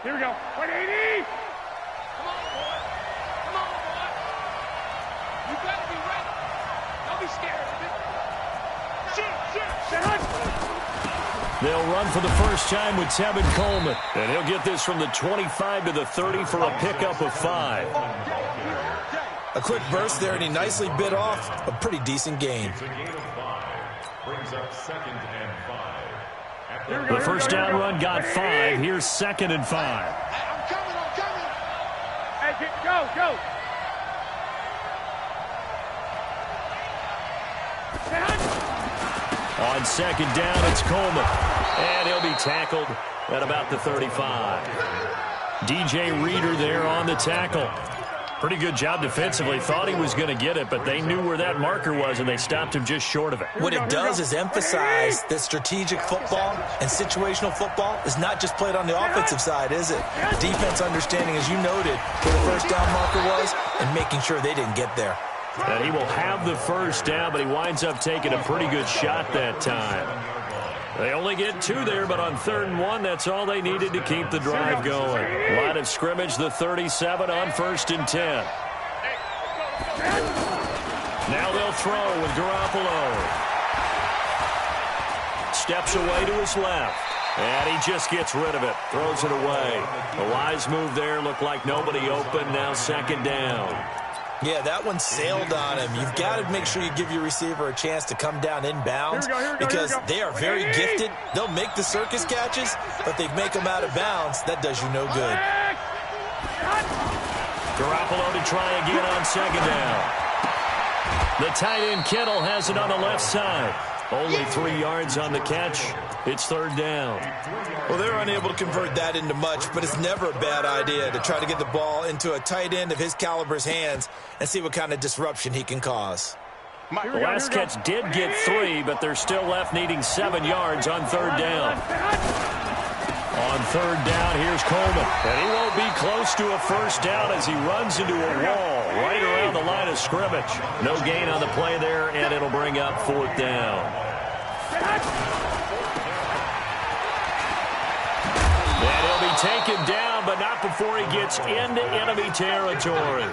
Here we go. 180. Come on, boy. Come on, boy. You better be ready. Don't be scared of it. They'll run for the first time with Tevin Coleman. And he'll get this from the 25 to the 30 for a pickup of 5. A quick burst there, and he nicely bit off a pretty decent gain. The first down run got 5. Here's 2nd and 5. I'm coming. Hey, go. On 2nd down, it's Coleman. And he'll be tackled at about the 35. DJ Reader there on the tackle. Pretty good job defensively. Thought he was going to get it, but they knew where that marker was, and they stopped him just short of it. What it does is emphasize that strategic football and situational football is not just played on the offensive side, is it? Defense understanding, as you noted, where the first down marker was and making sure they didn't get there. And he will have the first down, but he winds up taking a pretty good shot that time. They only get 2 there, but on 3rd and 1, that's all they needed to keep the drive going. Line of scrimmage, the 37 on 1st and 10. Now they'll throw with Garoppolo. Steps away to his left. And he just gets rid of it. Throws it away. A wise move there. Looked like nobody open. Now 2nd down. Yeah, that one sailed on him. You've got to make sure you give your receiver a chance to come down inbounds because they are very gifted. They'll make the circus catches, but they make them out of bounds. That does you no good. Garoppolo to try again on 2nd down. The tight end Kittle has it on the left side. Only 3 yards on the catch. It's 3rd down. Well, they're unable to convert that into much, but it's never a bad idea to try to get the ball into a tight end of his caliber's hands and see what kind of disruption he can cause. The last catch did get 3, but they're still left needing 7 yards on 3rd down. On 3rd down, here's Coleman. And he won't be close to a first down as he runs into a wall right around the line of scrimmage. No gain on the play there, and it'll bring up 4th down. And he'll be taken down, but not before he gets into enemy territory.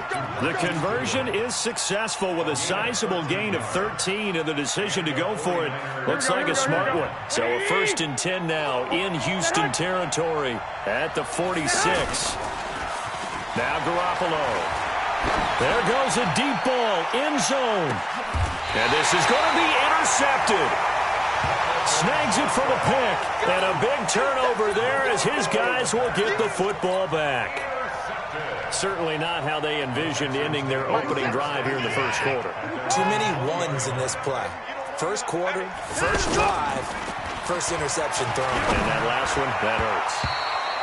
The conversion is successful with a sizable gain of 13, and the decision to go for it looks like a smart one. So a 1st and 10 now in Houston territory at the 46. Now Garoppolo. There goes a deep ball, end zone. And this is going to be intercepted. Snags it for the pick, and a big turnover there as his guys will get the football back. Certainly not how they envisioned ending their opening drive here in the first quarter. Too many ones in this play. First quarter, first drive, first interception thrown. And that last one, that hurts.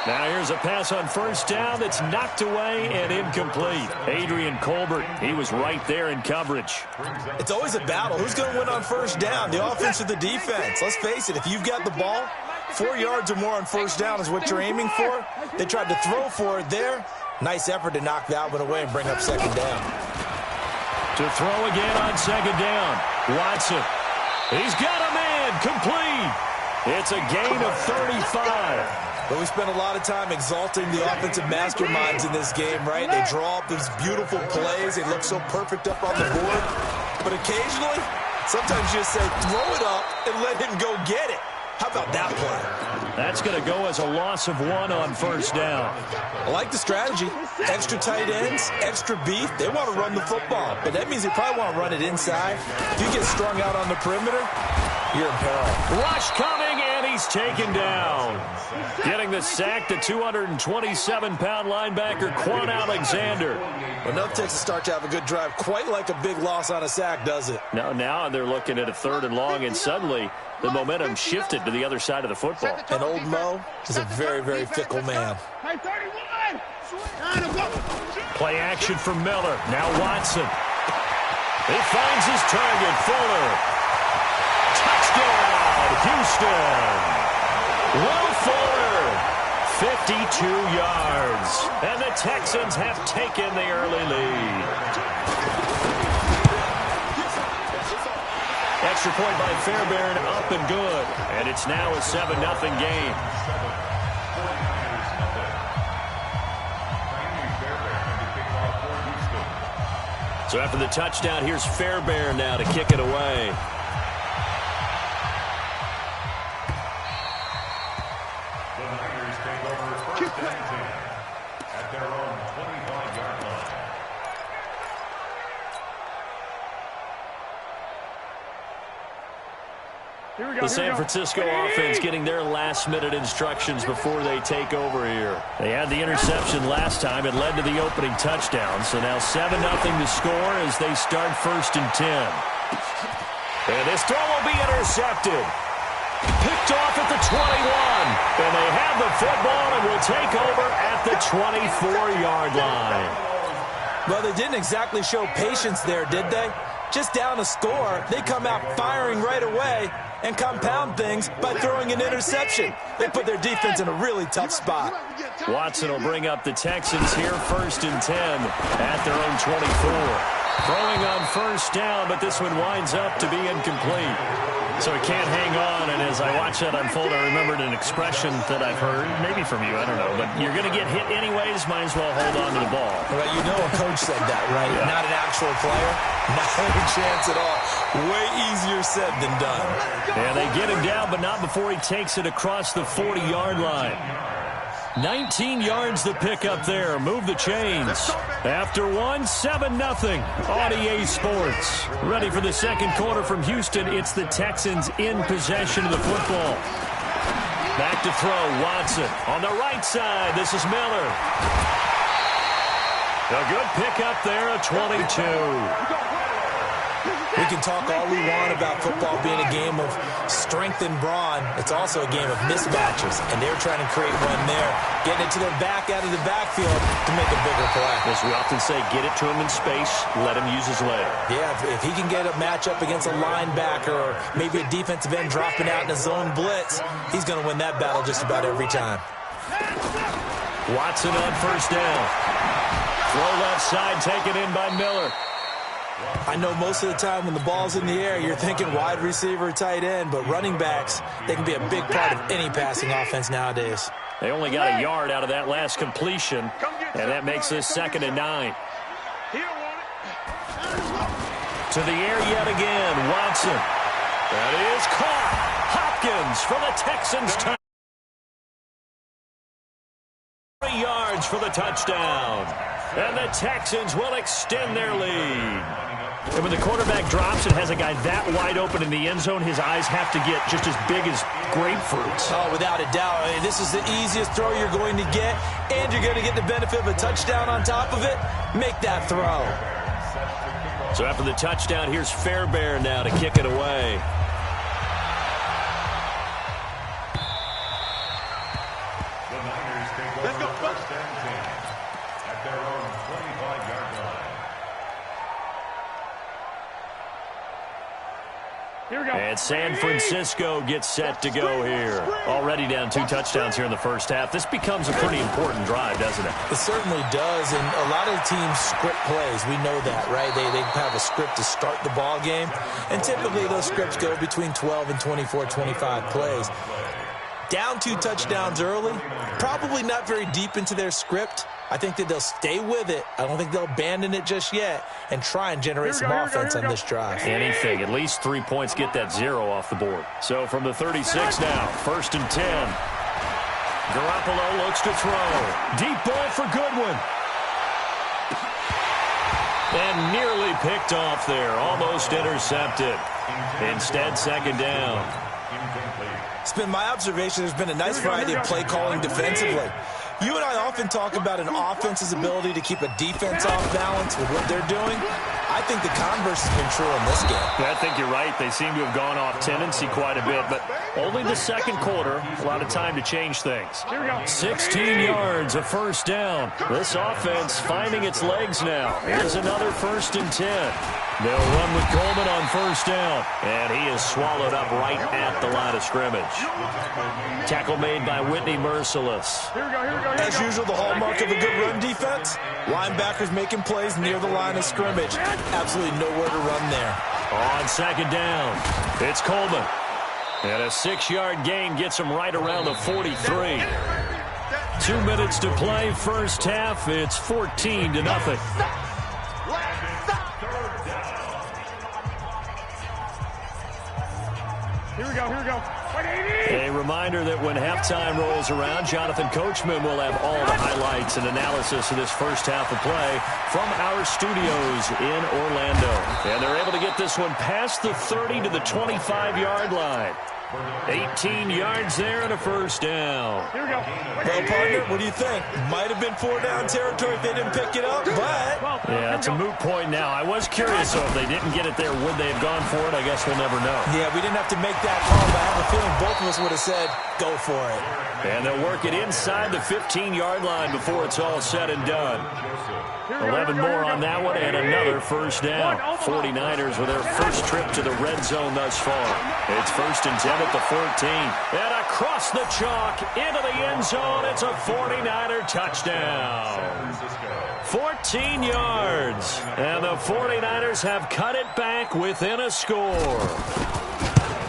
Now here's a pass on 1st down that's knocked away and incomplete. Adrian Colbert, he was right there in coverage. It's always a battle. Who's going to win on 1st down, the offense or the defense? Let's face it, if you've got the ball, 4 yards or more on 1st down is what you're aiming for. They tried to throw for it there. Nice effort to knock that one away and bring up 2nd down. To throw again on 2nd down. Watson. He's got a man. Complete. It's a gain of 35. But we spent a lot of time exalting the offensive masterminds in this game, right? They draw up these beautiful plays. They look so perfect up on the board. But occasionally, sometimes you just say, throw it up and let him go get it. How about that play? That's going to go as a loss of 1 on 1st down. I like the strategy. Extra tight ends, extra beef. They want to run the football. But that means they probably want to run it inside. If you get strung out on the perimeter, you're in peril. Rush coming, and he's taken down. Getting the sack, the 227-pound linebacker, Quan Alexander. Well, enough takes a start to have a good drive. Quite like a big loss on a sack, does it? Now they're looking at a 3rd and long, and suddenly the momentum shifted to the other side of the football. And old Mo is a very, very fickle man. Play action from Miller. Now Watson. He finds his target, Fuller. Touchdown, Houston. Will Fuller, 52 yards. And the Texans have taken the early lead. Extra point by Fairbairn, up and good. And it's now a 7-0 game. So after the touchdown, here's Fairbairn now to kick it away. The Niners take over first and 10 at their own 25-yard line. The San Francisco offense getting their last-minute instructions before they take over here. They had the interception last time. It led to the opening touchdown. So now 7-0 to score as they start first and 10. And this throw will be intercepted. Picked off at the 21. And they have the football and will take over at the 24-yard line. Well, they didn't exactly show patience there, did they? Just down a score, they come out firing right away and compound things by throwing an interception. They put their defense in a really tough spot. Watson will bring up the Texans here first and 10 at their own 24. Throwing on first down, but this one winds up to be incomplete. So he can't hang on, and as I watch that unfold, I remembered an expression that I've heard, maybe from you, I don't know, but you're going to get hit anyways, might as well hold on to the ball. Well, you know a coach said that, right? Yeah. Not an actual player. Not a chance at all. Way easier said than done. Yeah, they get him down, but not before he takes it across the 40-yard line. 19 yards to pick up there. Move the chains. After one, 7-0 on EA Sports. Ready for the second quarter from Houston. It's the Texans in possession of the football. Back to throw, Watson. On the right side, this is Miller. A good pickup there, a 22. We can talk all we want about football being a game of strength and brawn. It's also a game of mismatches, and they're trying to create one there, getting it to their back out of the backfield to make a bigger play. As we often say, get it to him in space, let him use his leg. Yeah, if he can get a matchup against a linebacker or maybe a defensive end dropping out in a zone blitz, he's going to win that battle just about every time. Watson on first down. Throw left side, taken in by Miller. I know most of the time when the ball's in the air, you're thinking wide receiver, tight end, but running backs, they can be a big part of any passing offense nowadays. They only got a yard out of that last completion, and that makes this 2nd and 9. To the air yet again, Watson. That is caught. Hopkins for the Texans. 3 yards for the touchdown. And the Texans will extend their lead. And when the quarterback drops and has a guy that wide open in the end zone, his eyes have to get just as big as grapefruits. Oh, without a doubt. I mean, this is the easiest throw you're going to get, and you're going to get the benefit of a touchdown on top of it. Make that throw. So after the touchdown, here's Fairbairn now to kick it away. The Niners take over first and 10 at their own 25-yard line. Here we go. And San Francisco gets set to go here. Already down 2 touchdowns here in the first half. This becomes a pretty important drive, doesn't it? It certainly does, and a lot of teams script plays. We know that, right? They have a script to start the ball game, and typically those scripts go between 12 and 24, 25 plays. Down 2 touchdowns early, probably not very deep into their script. I think that they'll stay with it. I don't think they'll abandon it just yet and try and generate some offense on this drive. Anything. At least 3 points get that 0 off the board. So from the 36 now, 1st and 10. Garoppolo looks to throw. Deep ball for Goodwin. And nearly picked off there. Almost intercepted. Instead, 2nd down. It's been my observation there's been a nice variety of play calling defensively. You and I often talk about an offense's ability to keep a defense off balance with what they're doing. I think the converse has been true in this game. I think you're right. They seem to have gone off tendency quite a bit, but only the second quarter. A lot of time to change things. 16 yards, a first down. This offense finding its legs now. Here's another 1st and 10. They'll run with Coleman on first down, and he is swallowed up right at the line of scrimmage. Tackle made by Whitney Merciless. As usual, the hallmark of a good run defense, linebackers making plays near the line of scrimmage. Absolutely nowhere to run there. On 2nd down, it's Coleman. And a 6-yard gain gets him right around the 43. 2 minutes to play, first half. It's 14-0. Here we go. A reminder that when halftime rolls around, Jonathan Coachman will have all the highlights and analysis of this first half of play from our studios in Orlando. And they're able to get this one past the 30 to the 25-yard line. 18 yards there and a first down. Here we go. Well, partner, what do you think? Might have been 4-down territory if they didn't pick it up, but... Yeah, it's a moot point now. I was curious, so if they didn't get it there, would they have gone for it? I guess we'll never know. Yeah, we didn't have to make that call, but I have a feeling both of us would have said, go for it. And they'll work it inside the 15-yard line before it's all said and done. 11 more on that one and another first down. 49ers with their first trip to the red zone thus far. It's 1st and 10 at the 14. And across the chalk into the end zone. It's a 49er touchdown. 14 yards. And the 49ers have cut it back within a score.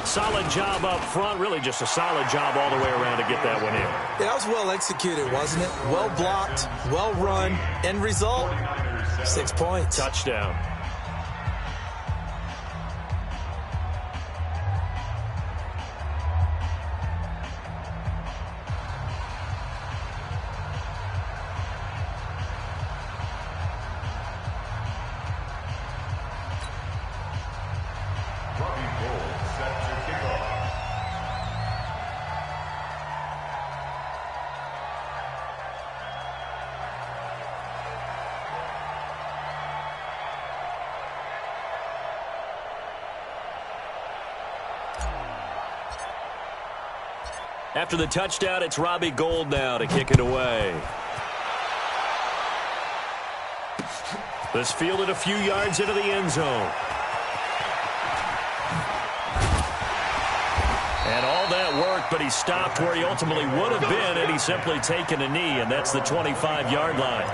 Solid job up front. Really just a solid job all the way around to get that one in. Yeah, that was well executed, wasn't it? Well blocked, well run. End result, 6 points. Touchdown. After the touchdown, it's Robbie Gould now to kick it away. This fielded a few yards into the end zone. And all that worked, but he stopped where he ultimately would have been had he simply taken a knee, and that's the 25-yard line.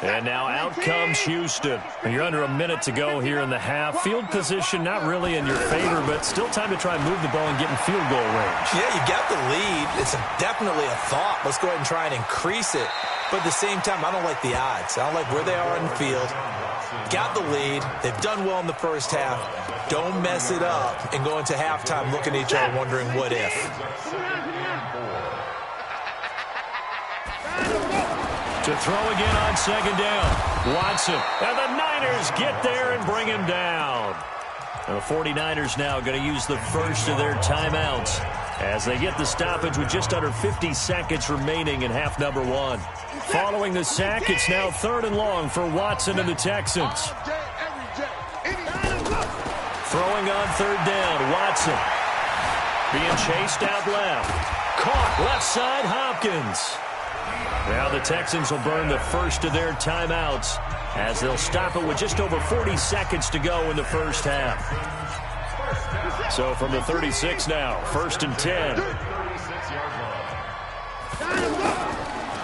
And now out comes Houston. You're under a minute to go here in the half. Field position not really in your favor, but still time to try and move the ball and get in field goal range. Yeah, you got the lead. It's definitely a thought. Let's go ahead and try and increase it. But at the same time, I don't like the odds. I don't like where they are in the field. Got the lead. They've done well in the first half. Don't mess it up and go into halftime looking at each other wondering what if. To throw again on second down. Watson. And the Niners get there and bring him down. And the 49ers now going to use the first of their timeouts as they get the stoppage with just under 50 seconds remaining in half number one. Following the sack, it's now 3rd and long for Watson and the Texans. Throwing on 3rd down, Watson. Being chased out left. Caught left side, Hopkins. Now the Texans will burn the first of their timeouts as they'll stop it with just over 40 seconds to go in the first half. So from the 36 now, 1st and 10.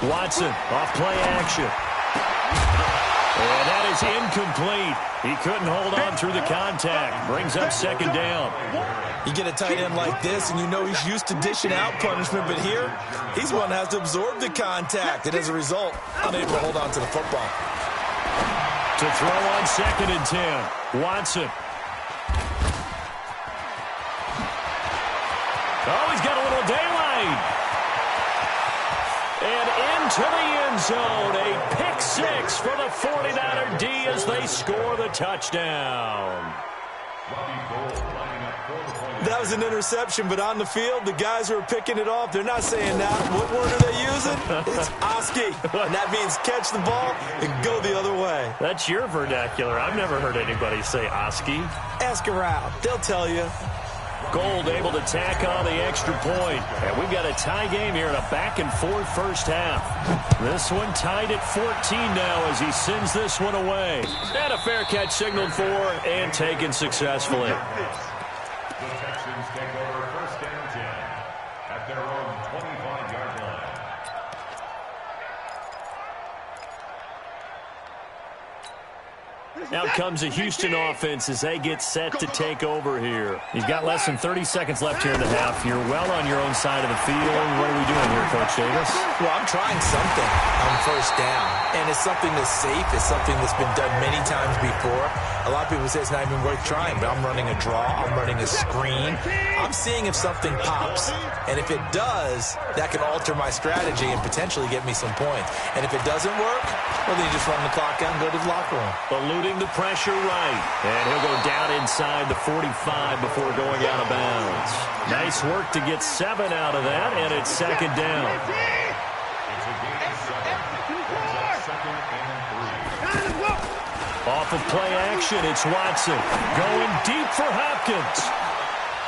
Watson off play action. And that is incomplete. He couldn't hold on through the contact. Brings up 2nd down. You get a tight end like this, and you know he's used to dishing out punishment, but here, he's one that has to absorb the contact, and as a result, unable to hold on to the football. To throw on 2nd and 10. Watson. Oh, he's got a little daylight. And into the end zone, a pick 6 for the 49er D as they score the touchdown. That was an interception, but on the field, the guys who are picking it off, they're not saying that. What word are they using? It's Oski, and that means catch the ball and go the other way. That's your vernacular. I've never heard anybody say Oski. Ask around. They'll tell you. Gould able to tack on the extra point. And we've got a tie game here in a back-and-forth first half. This one tied at 14 now as he sends this one away. And a fair catch signaled for and taken successfully. The Texans take over 1st and 10 at their own 25-yard line. Out comes the Houston offense as they get set to take over here. He's got less than 30 seconds left here in the half. You're well on your own side of the field. What are we doing here, Coach Davis? Well, I'm trying something on first down, and it's something that's safe. It's something that's been done many times before. A lot of people say it's not even worth trying, but I'm running a draw. I'm running a screen. I'm seeing if something pops, and if it does, that can alter my strategy and potentially get me some points. And if it doesn't work, well, then you just run the clock out and go to the locker room. Eluding the pressure right. And he'll go down inside the 45 before going out of bounds. Nice work to get 7 out of that, and it's second down. Off of play action, it's Watson. Going deep for Hopkins.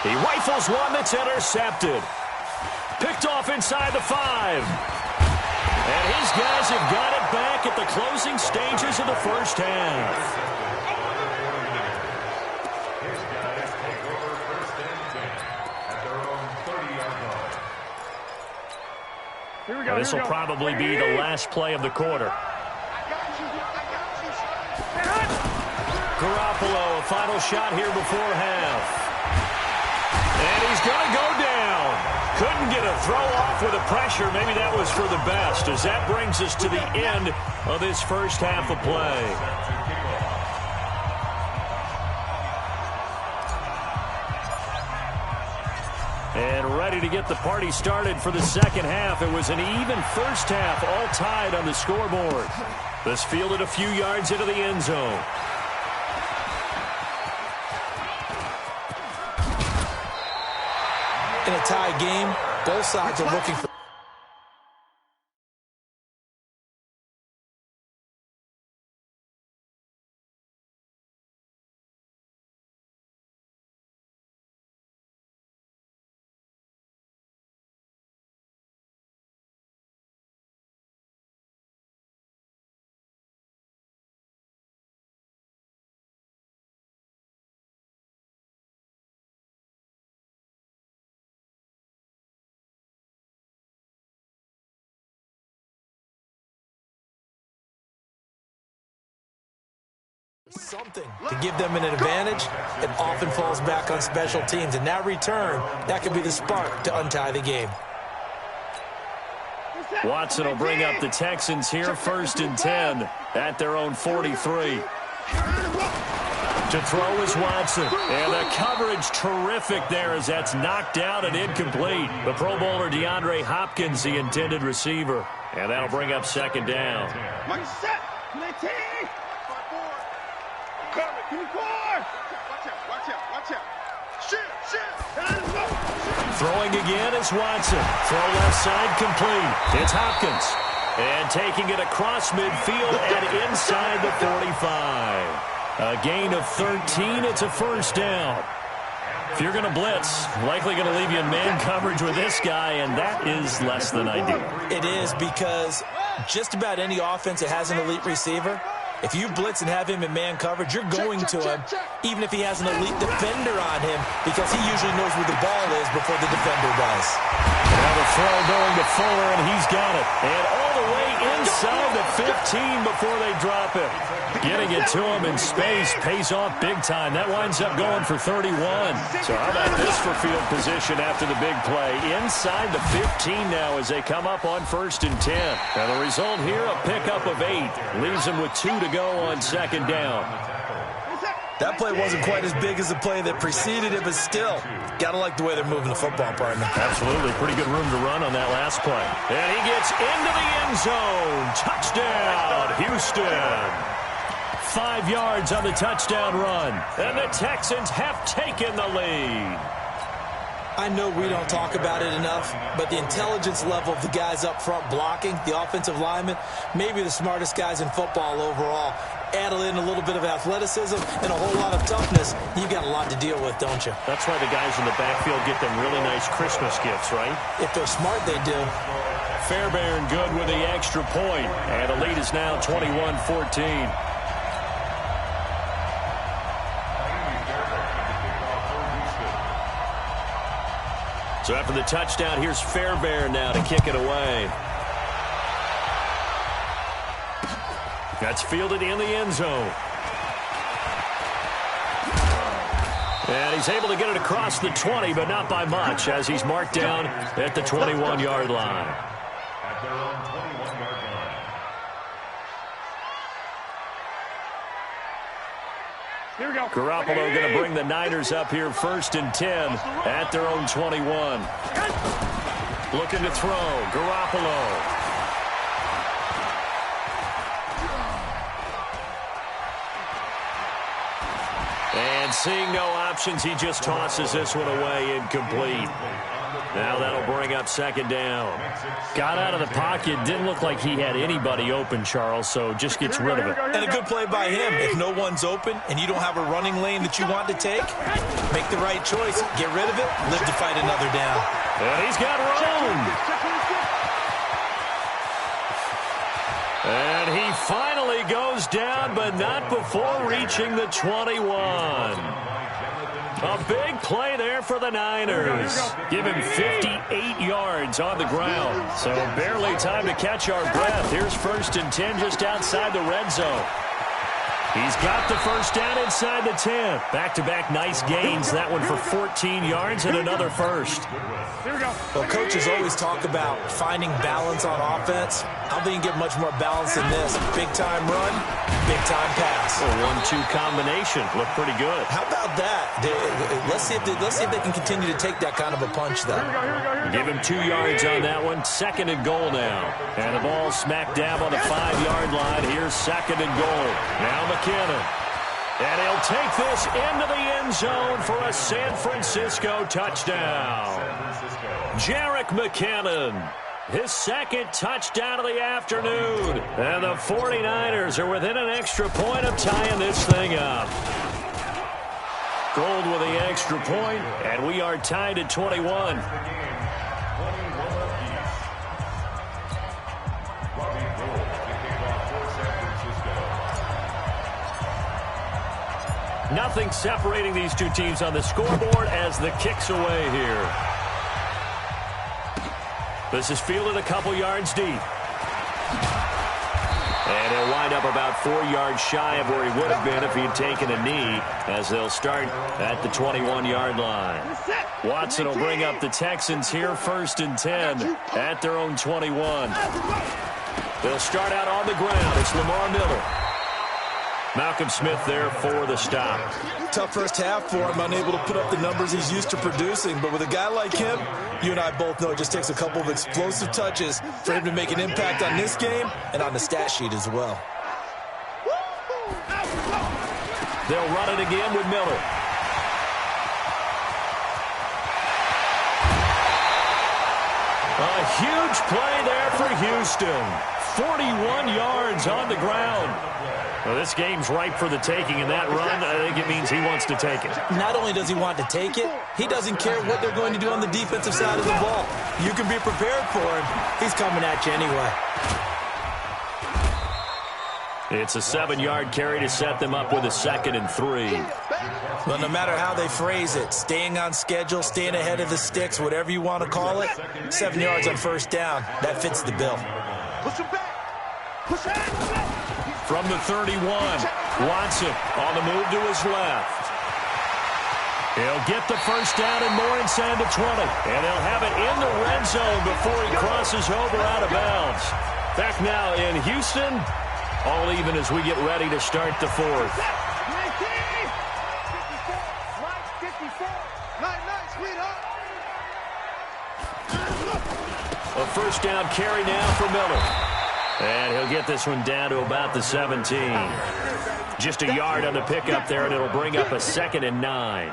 He rifles one that's intercepted. Picked off inside the 5. And his guys have got it back at the closing stages of the first half. His guys take over first and 10 at their own 30-yard line. This will probably be the last play of the quarter. Garoppolo, a final shot here before half. And he's going to go down. Couldn't get a throw off with the pressure. Maybe that was for the best, as that brings us to the end of this first half of play. And ready to get the party started for the second half. It was an even first half, all tied on the scoreboard. This fielded a few yards into the end zone. In a tie game, both sides are looking for something to give them an advantage. It often falls back on special teams, and that return, that could be the spark to untie the game. Watson will bring up the Texans here, first and 10 at their own 43. To throw is Watson. And the coverage terrific there as that's knocked down and incomplete. The Pro Bowler DeAndre Hopkins, the intended receiver. And that'll bring up second down. Throwing again is Watson. Throw left side complete. It's Hopkins. And taking it across midfield and inside the 45. A gain of 13. It's a first down. If you're going to blitz, likely going to leave you in man coverage with this guy, and that is less than ideal. It is, because just about any offense that has an elite receiver, if you blitz and have him in man coverage, you're going to him, even if he has an elite defender on him, because he usually knows where the ball is before the defender does. Now the throw going to Fuller, and he's got it. And all the way inside the 15 before they drop it. Getting it to him in space pays off big time. That winds up going for 31. So how about this for field position after the big play? Inside the 15 now as they come up on first and 10. And the result here, a pickup of 8. Leaves them with 2 to go on second down. That play wasn't quite as big as the play that preceded it, but still, got to like the way they're moving the football, partner. Absolutely. Pretty good room to run on that last play. And he gets into the end zone. Touchdown, Houston. 5 yards on the touchdown run. And the Texans have taken the lead. I know we don't talk about it enough, but the intelligence level of the guys up front blocking, the offensive linemen, maybe the smartest guys in football overall. Add in a little bit of athleticism and a whole lot of toughness, you've got a lot to deal with, don't you? That's why the guys in the backfield get them really nice Christmas gifts, right? If they're smart, they do. Fairbairn good with the extra point. And the lead is now 21-14. So after the touchdown, here's Fairbairn now to kick it away. That's fielded in the end zone. And he's able to get it across the 20, but not by much, as he's marked down at the 21-yard line. At their own 21-yard line. Here we go. Garoppolo going to bring the Niners up here 1st and 10 at their own 21. Looking to throw. Garoppolo. And seeing no options, he just tosses this one away, incomplete. Now that'll bring up 2nd down. Got out of the pocket. Didn't look like he had anybody open, Charles, so just gets rid of it. And a good play by him. If no one's open and you don't have a running lane that you want to take, make the right choice. Get rid of it. Live to fight another down. And he's got room. And he finally goes down, but not before reaching the 21. A big play there for the Niners. Give him 58 yards on the ground. So barely time to catch our breath. Here's 1st and 10 just outside the red zone. He's got the 1st down inside the 10. Back-to-back nice gains. That one for 14 yards and another 1st. Here we go. Well, coaches always talk about finding balance on offense. I don't think you can get much more balance than this. Big-time run, big-time pass. A 1-2 combination. Looked pretty good. How about that? Let's see if they can continue to take that kind of a punch, though. Give him 2 yards on that one. 2nd and goal now. And the ball smack dab on the 5-yard line. Here's 2nd and goal. Now McKinnon. And he'll take this into the end zone for a San Francisco touchdown. Jerick McKinnon. His 2nd touchdown of the afternoon. And the 49ers are within an extra point of tying this thing up. Gold with the extra point, and we are tied at 21. Nothing separating these two teams on the scoreboard as the kick's away here. This is fielded a couple yards deep. And he'll wind up about 4 yards shy of where he would have been if he'd taken a knee, as they'll start at the 21-yard line. Watson will bring up the Texans here 1st and 10 at their own 21. They'll start out on the ground. It's Lamar Miller. Malcolm Smith there for the stop. Tough first half for him, unable to put up the numbers he's used to producing. But with a guy like him, you and I both know it just takes a couple of explosive touches for him to make an impact on this game and on the stat sheet as well. They'll run it again with Miller. A huge play there for Houston. 41 yards on the ground. Well, this game's ripe for the taking, and that run, I think it means he wants to take it. Not only does he want to take it, he doesn't care what they're going to do on the defensive side of the ball. You can be prepared for him. He's coming at you anyway. It's a 7-yard carry to set them up with a 2nd and 3. Well, no matter how they phrase it, staying on schedule, staying ahead of the sticks, whatever you want to call it, 7 yards on 1st down, that fits the bill. Push him back. Push him. From the 31, Watson on the move to his left. He'll get the 1st down and more inside the 20. And he'll have it in the red zone before he crosses over out of bounds. Back now in Houston, all even as we get ready to start the 4th. 54. Night, sweetheart. A 1st down carry now for Miller. And he'll get this one down to about the 17. Just a yard on the pickup there, and it'll bring up a 2nd and 9.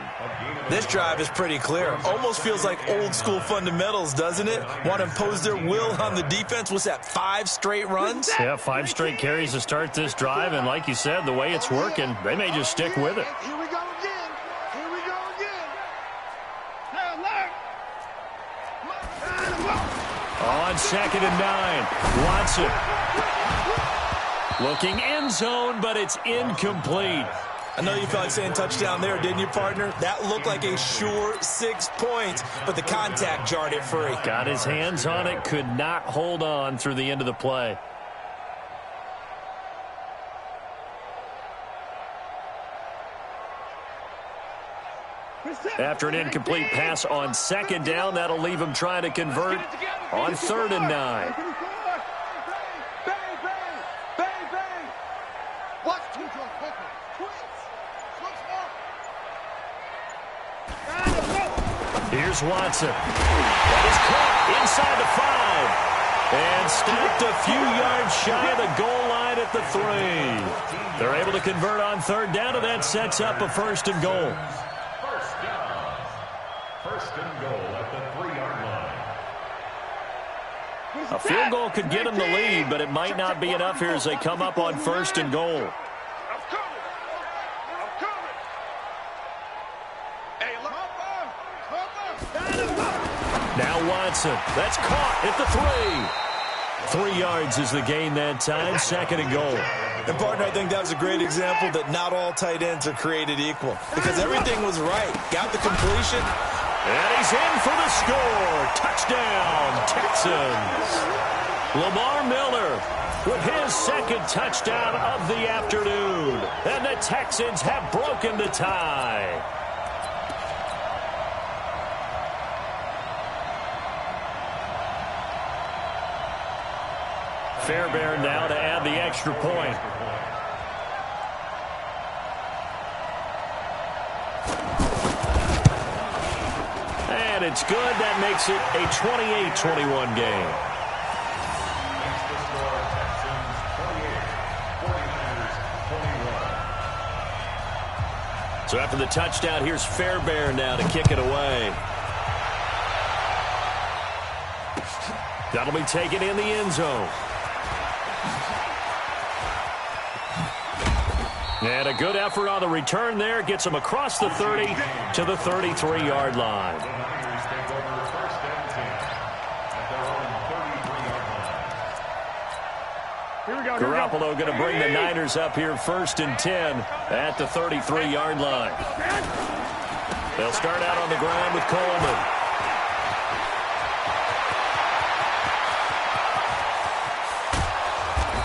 This drive is pretty clear. Almost feels like old-school fundamentals, doesn't it? Want to impose their will on the defense. What's that, 5 straight runs? Yeah, 5 straight carries to start this drive, and like you said, the way it's working, they may just stick with it. Here we go again. Here we go again. Now, Larry. On 2nd and 9, Watson. Looking end zone, but it's incomplete. I know you felt like saying touchdown there, didn't you, partner? That looked like a sure 6 points, but the contact jarred it free. Got his hands on it, could not hold on through the end of the play. After an incomplete pass on second down, that'll leave him trying to convert on 3rd and 9. Here's Watson. That is caught inside the 5. And stacked a few yards shy of the goal line at the 3. They're able to convert on 3rd down, and that sets up a 1st and goal. First and goal at the 3-yard line. A field goal could get them the lead, but it might not be enough here as they come up on 1st and goal. Now Watson. That's caught at the 3. 3 yards is the gain that time. 2nd and goal. And, partner, I think that was a great example that not all tight ends are created equal. Because everything was right. Got the completion. And he's in for the score. Touchdown, Texans. Lamar Miller with his 2nd touchdown of the afternoon. And the Texans have broken the tie. Fairbairn now to add the extra point. And it's good. That makes it a 28-21 game. Next to score, Texans 28, 49ers 21. So after the touchdown, here's Fairbairn now to kick it away. That'll be taken in the end zone. And a good effort on the return there. Gets him across the 30 to the 33-yard line. The Niners take over 1st and 10 at their own 33-yard line. Garoppolo going to bring the Niners up here 1st and 10 at the 33-yard line. They'll start out on the ground with Coleman.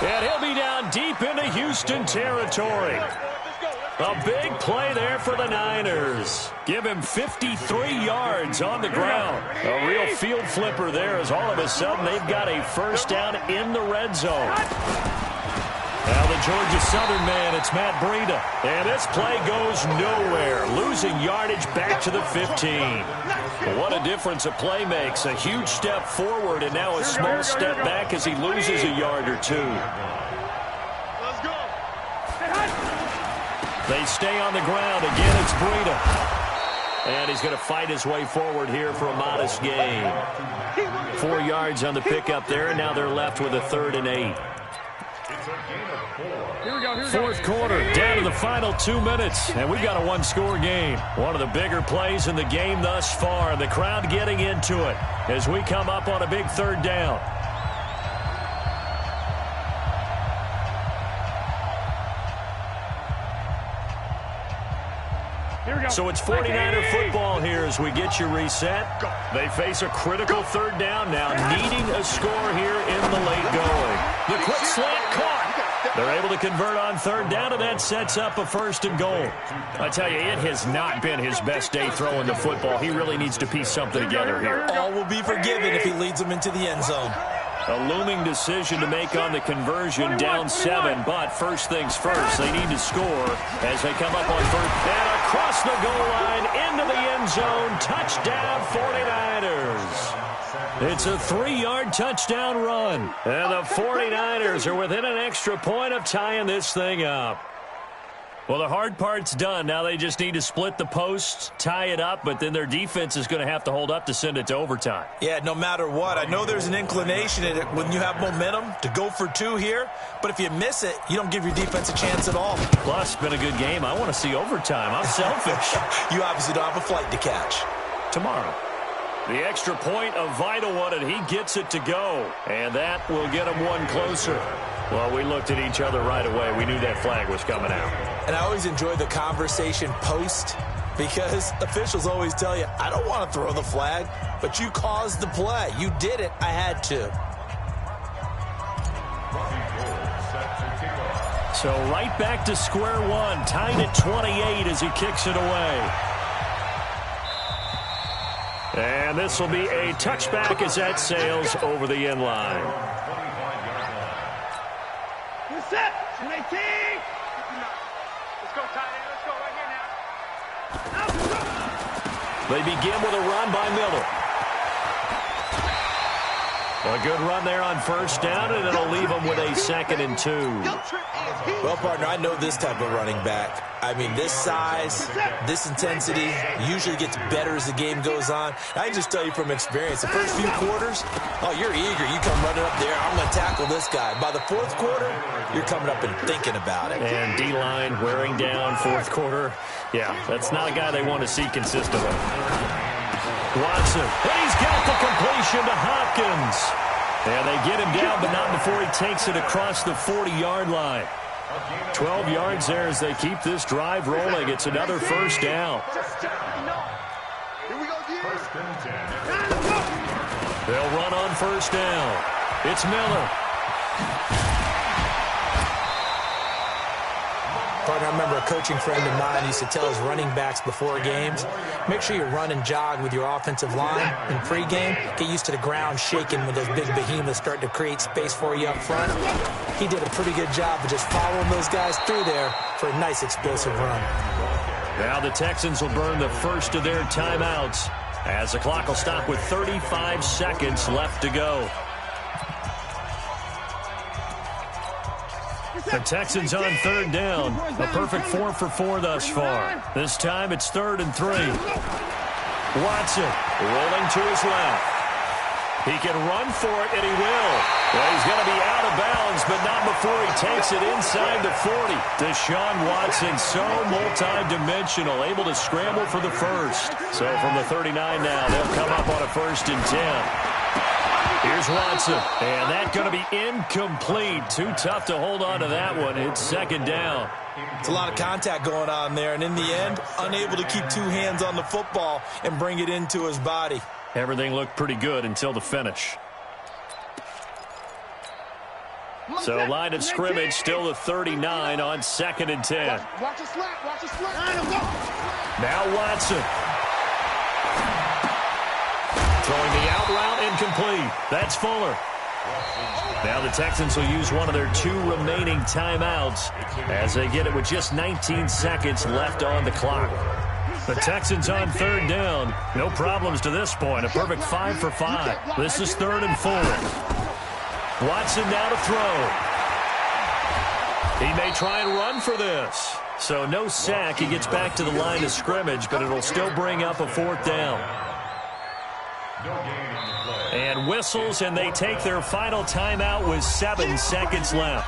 And he'll be down deep into Houston territory. A big play there for the Niners. Give him 53 yards on the ground. A real field flipper there as all of a sudden they've got a 1st down in the red zone. Now the Georgia Southern man, it's Matt Breida. And this play goes nowhere. Losing yardage back to the 15. What a difference a play makes. A huge step forward and now a small step back as he loses a yard or 2. They stay on the ground. Again, it's Breida. And he's going to fight his way forward here for a modest gain. 4 yards on the pickup there, and now they're left with a 3rd and 8. Fourth quarter, down to the final 2 minutes, and we've got a 1-score game. One of the bigger plays in the game thus far, and the crowd getting into it as we come up on a big 3rd down. So it's 49er football here as we get you reset. They face a critical 3rd down now, needing a score here in the late going. The quick slant caught. They're able to convert on 3rd down, and that sets up a 1st and goal. I tell you, it has not been his best day throwing the football. He really needs to piece something together here. All will be forgiven if he leads them into the end zone. A looming decision to make on the conversion, down 7, but first things first, they need to score as they come up on 3rd and across the goal line into the end zone. Touchdown 49ers. It's a 3-yard touchdown run, and the 49ers are within an extra point of tying this thing up. Well, the hard part's done. Now they just need to split the posts, tie it up, but then their defense is going to have to hold up to send it to overtime. Yeah, no matter what. I know there's an inclination in it when you have momentum to go for 2 here, but if you miss it, you don't give your defense a chance at all. Plus, it's been a good game. I want to see overtime. I'm selfish. You obviously don't have a flight to catch. Tomorrow. The extra point, a vital one, and he gets it to go. And that will get him one closer. Well, we looked at each other right away. We knew that flag was coming out. And I always enjoy the conversation post because officials always tell you, I don't want to throw the flag, but you caused the play. You did it. I had to. So right back to square one, tied at 28 as he kicks it away. And this will be a touchback as that sails over the end line. We're set. 18. Let's go, tight end. Let's go right here now. They begin with a run by Miller. A good run there on first down, and it'll leave them with a 2nd and 2. Well, partner, I know this type of running back. I mean, this size, this intensity usually gets better as the game goes on. I can just tell you from experience, the first few quarters, oh, you're eager. You come running up there, I'm going to tackle this guy. By the 4th quarter, you're coming up and thinking about it. And D-line wearing down 4th quarter. Yeah, that's not a guy they want to see consistently. Watson, and he's got the completion to Hopkins. And they get him down, but not before he takes it across the 40-yard line. 12 yards there as they keep this drive rolling. It's another first down. They'll run on first down. It's Miller. Partner, I remember a coaching friend of mine used to tell his running backs before games, make sure you run and jog with your offensive line in pregame. Get used to the ground shaking when those big behemoths start to create space for you up front. He did a pretty good job of just following those guys through there for a nice explosive run. Now the Texans will burn the first of their timeouts as the clock will stop with 35 seconds left to go. The Texans on 3rd down. A perfect 4 for 4 thus far. This time it's 3rd and 3. Watson rolling to his left. He can run for it, and he will. Well, he's going to be out of bounds, but not before he takes it inside the 40. Deshaun Watson, so multi-dimensional, able to scramble for the first. So from the 39 now, they'll come up on a 1st and 10. Here's Watson, and that's going to be incomplete. Too tough to hold on to that one. It's 2nd down. It's a lot of contact going on there, and in the end, unable to keep 2 hands on the football and bring it into his body. Everything looked pretty good until the finish. So line of scrimmage still the 39 on 2nd and 10. Watch the slap. Watch the slap. Now Watson. Throwing the out route incomplete. That's Fuller. Now the Texans will use one of their 2 remaining timeouts as they get it with just 19 seconds left on the clock. The Texans on 3rd down. No problems to this point. A perfect 5 for 5. This is 3rd and 4. Watson now to throw. He may try and run for this. So no sack. He gets back to the line of scrimmage, but it'll still bring up a 4th down. And whistles, and they take their final timeout with 7 seconds left.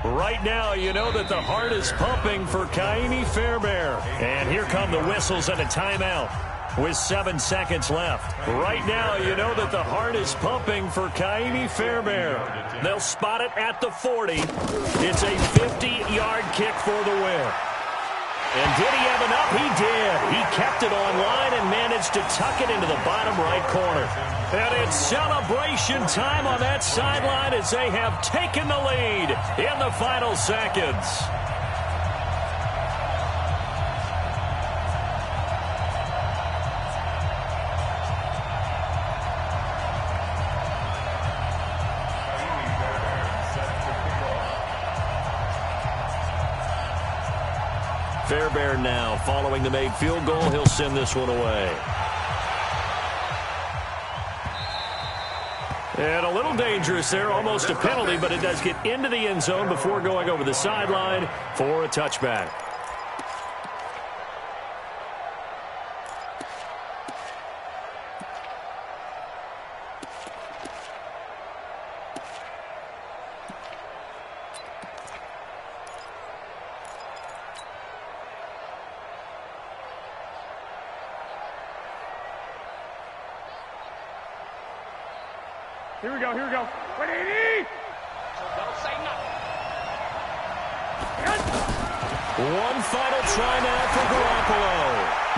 Right now, you know that the heart is pumping for Kaimi Fairbairn. And here come the whistles and a timeout with 7 seconds left. Right now, you know that the heart is pumping for Kaimi Fairbairn. They'll spot it at the 40. It's a 50-yard kick for the win. And did he have enough? He did. He kept it on line and managed to tuck it into the bottom right corner. And it's celebration time on that sideline as they have taken the lead in the final seconds. Fairbairn now following the made field goal. He'll send this one away. And a little dangerous there, almost a penalty, but it does get into the end zone before going over the sideline for a touchback. Here we go. 180! Don't say nothing. One final try now for Garoppolo.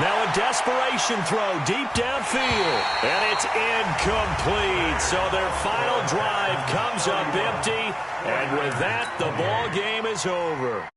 Now a desperation throw deep downfield. And it's incomplete. So their final drive comes up empty. And with that, the ball game is over.